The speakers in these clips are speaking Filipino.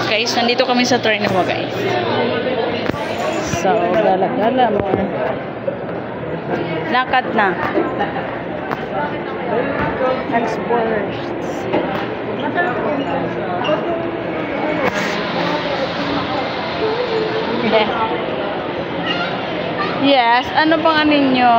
Guys, nandito kami sa train mo, guys. So, gala-gala mo. Lakad na. Exports. Yes, ano bang ano nyo?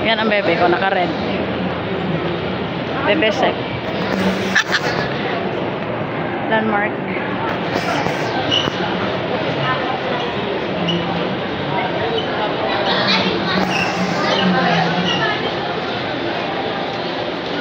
Yan ang bebe ko, naka-red. Bebe sec. Landmark.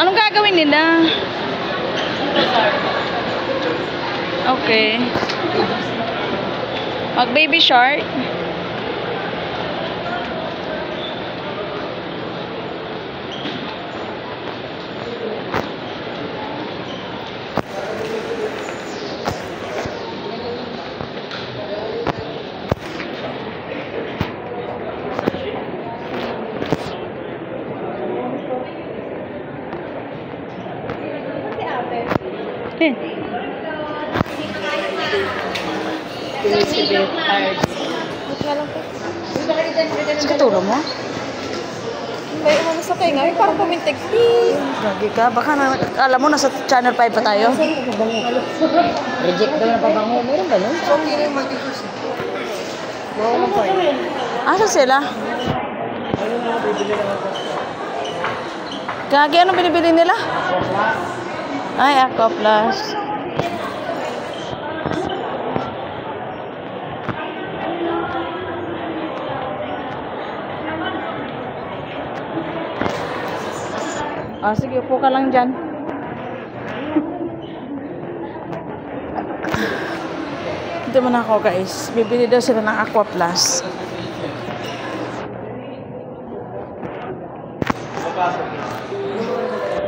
Anong gagawin nila? Okay. Mag baby shark. Katuro mo? May umano sa kay ngayon, parang pumintig. Gagi ka, baka na, alam mo, nasa channel 5 pa tayo. Reject daw na pabango. Meron ba nun? So, hindi na mag-ikus. Asa sila? Gagi, anong binibili nila? Ay, Aqua Plus. Ah, sige, upo ka lang dyan. Dito man ako, guys. Bibili daw sila ng Aqua Plus.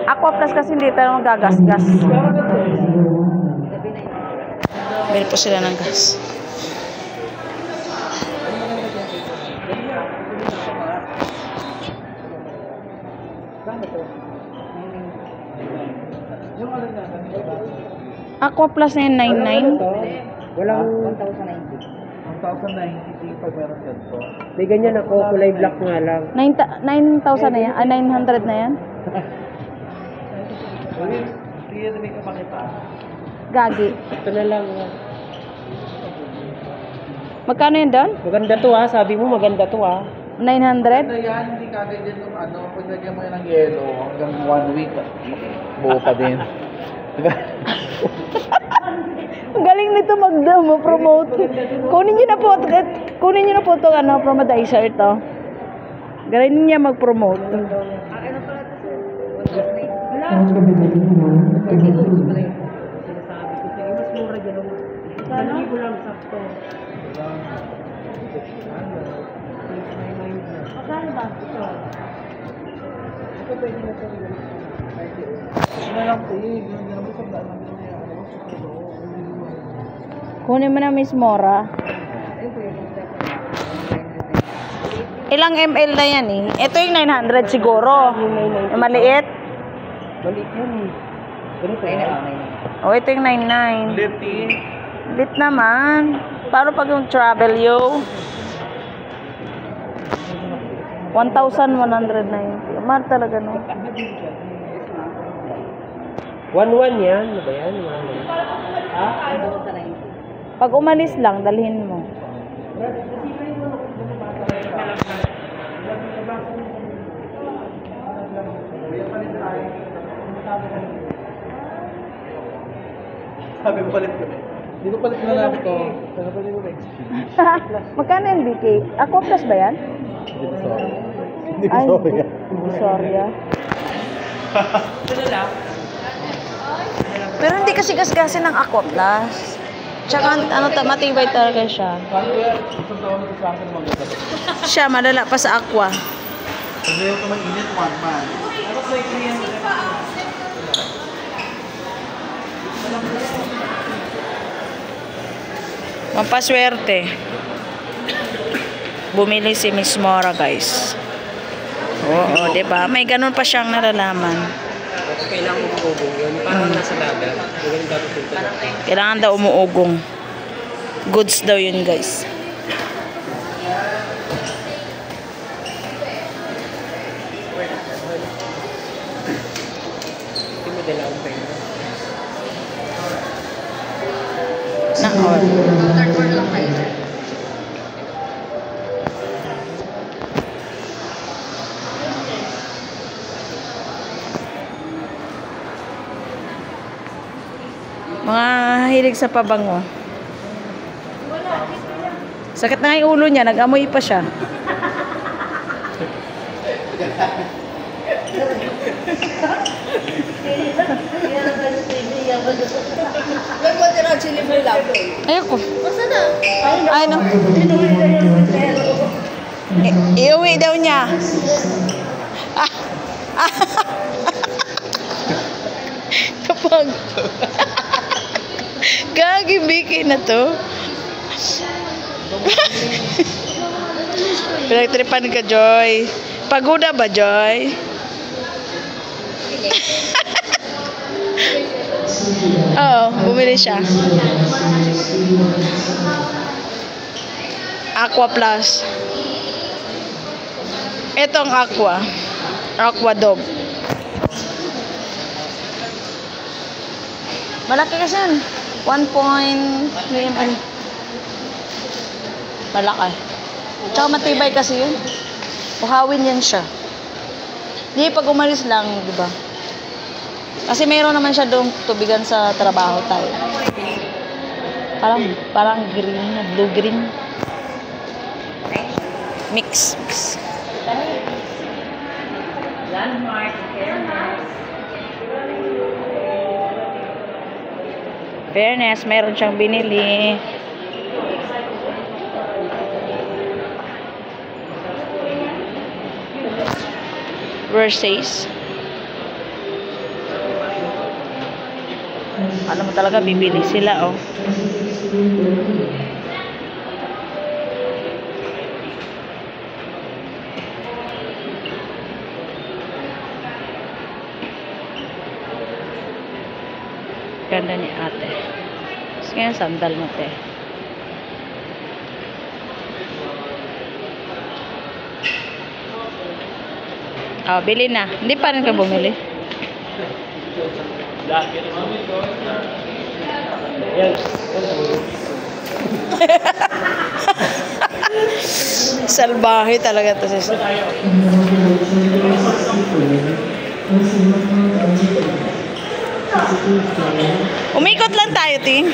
Aqua Plus kasi hindi tayo magagas-gas. Bili po sila ng gas. Aqua Plus na yun, 99. Walang 1,090. 1,090 pag meron yan po. May ganyan ako, kulay black nga lang. 9,000 na yan? Ah, 900 na yan? Hindi yan may kapakita. Gagi. Ito na lang. Magkano yan doon? Maganda to ha, sabi mo maganda to ha. 900? Ano yan, hindi kagad yan yung ano, pag lagyan mo yan ng yelo, hanggang 1 week, buo pa din. Ang galing nito mag-promote. Kunin niyo na po itong ano, promodizer ito. Galing niya mag-promote. Kunin mo na, Miss Mora. Ilang ml na yan eh? Ito yung 900 siguro. Yung maliit. Maliit yan eh. Ganito O, ito yung 99. Liti. Lit naman. Paano pag yung travel yo? 1,190. Mahal talaga no. 1,1 yan. Ano ba yan? Ha? Pag umalis lang, dalhin mo. Sabi mo palit ko. Hindi ko palit na lang ito. Sabi ko palit ko na Magkano yung BK? Aqua Plus ba yan? Hindi ko sorry. Hindi ko Ay, sorry. sorry ah. Pero hindi kasi gasgasin ng Aqua Plus. Tsaka ano, matibay talaga siya. Paano yan? Isang taon ito sa akin maganda. Siya, malala pa sa Aqua. Pag ayaw ka mag-init, 1 man. Mampaswerte. Bumili si Miss Mora, guys. Oo, 'di ba? May ganun pa siyang nalalaman. kailangan umuugong yun. Parang nasa dagat. Ganun dapat punta. Kailangan daw umuugong. Goods daw yun, guys. Hindi mo dala akong pera. Naon. Third floor lang tayo. Mga hilig sa pabango. Sakit na nga yung ulo niya, nag-amoy pa siya. May mo din ang chili free lang. Ayoko. Basta na. Ay, no. Iuwi daw niya. Kapag. Gagi, Vicky na to. Pinagtripan ka, Joy. Pagoda ba, Joy? Oo, bumili siya. Aqua Plus. Ito ang Aqua. Aqua Dog. Malaki kasi yan. 1 ml. Malaki. Tsaka matibay kasi yun. Uhawin yan siya. Di pag umalis lang, di ba? Kasi mayroon naman siya doon tubigan sa trabaho tayo. Parang green, blue green. Mix. Landmark, Fairness, meron siyang binili. Versace. Alam mo talaga, bibili sila, oh. Ganda ni ate. Sige nga, sandal mo, te. Oh, bili na. Hindi pa rin ka bumili. Salbahe talaga to sis. Umikot lang tayo, ting.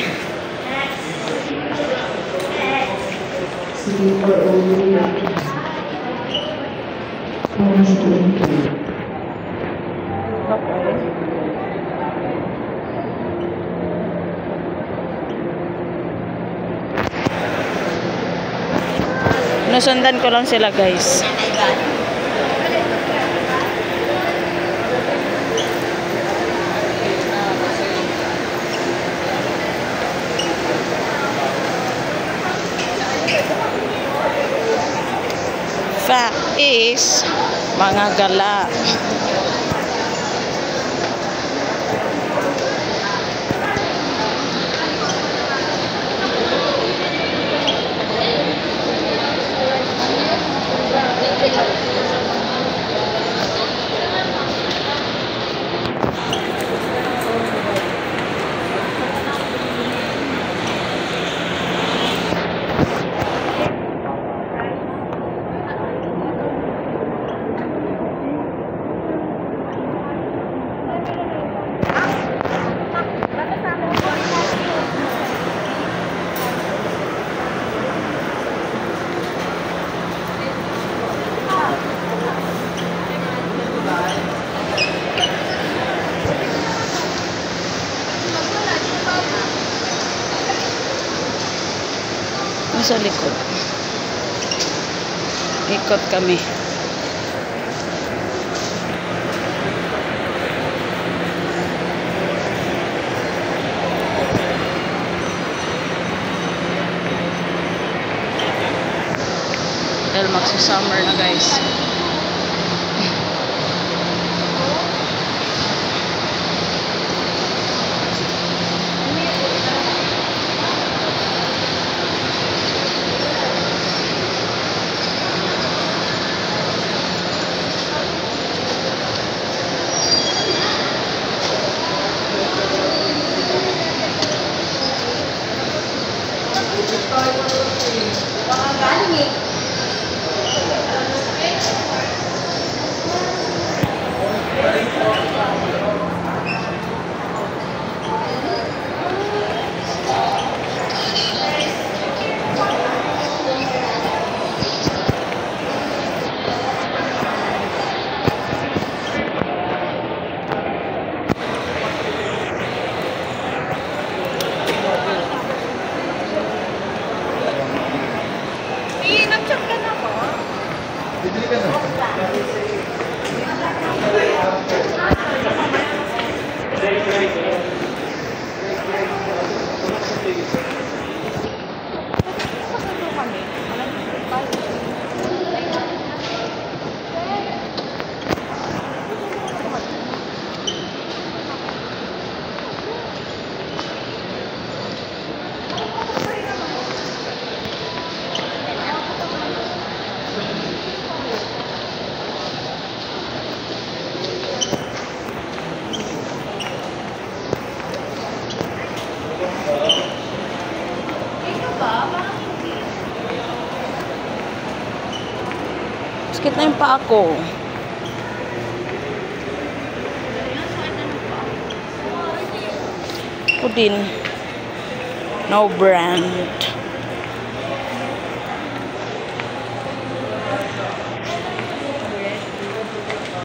Nasundan ko lang sila, guys. Fact is, mga gala. Sa likod. Ikot kami. Dahil magsa-summer na, guys. Sakit na yung paa ko. Ako din. No brand.